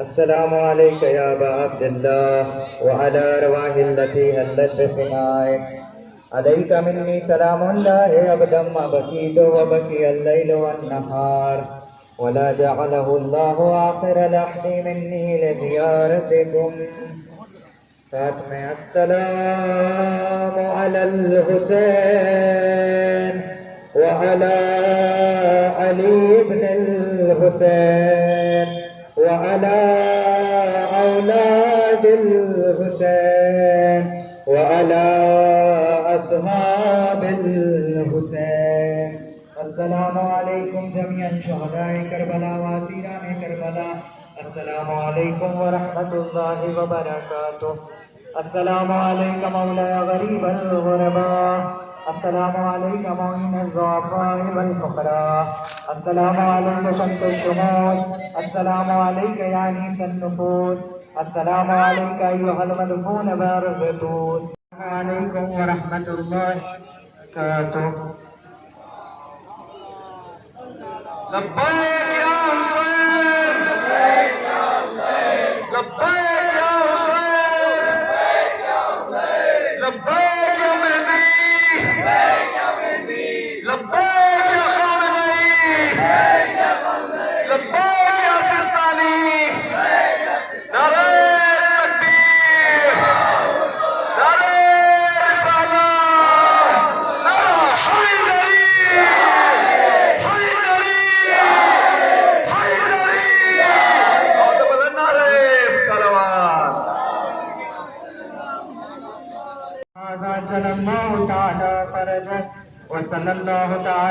السلام عليك يا أبا عبد الله وعلى أرواح التي هلت بفنائك عليك مني سلام الله أبدا ما بكيت وبكي الليل والنهار ولا جعله الله آخر لحظي مني لزيارتكم فاتم السلام على الحسين وعلى علي بن الحسين وعلى أولاد الحسين وعلى أصحاب الحسين السلام عليكم جميعا شهداء كربلاء واسيران كربلاء السلام عليكم ورحمة الله وبركاته السلام عليك مولاي غريب الغرباء السلام عليك معين الضعفاء والفقراء السلام عليك شمس الشموس السلام عليك يا انيس النفوس السلام عليك ايها المدفون بارز الدوس السلام عليكم ورحمة الله وبركاته لبيك يا حسين لبيك يا حسين لبيك يا مهدي لبيك يا خامنئي لبيك يا سيستاني نعرہ تکبیر نعرہ رسالہ نعرہ حیدری حیدری حیدری اور بلند نعرہ صلوات هذا جل الله تعالى فرجه وصلى الله تعالى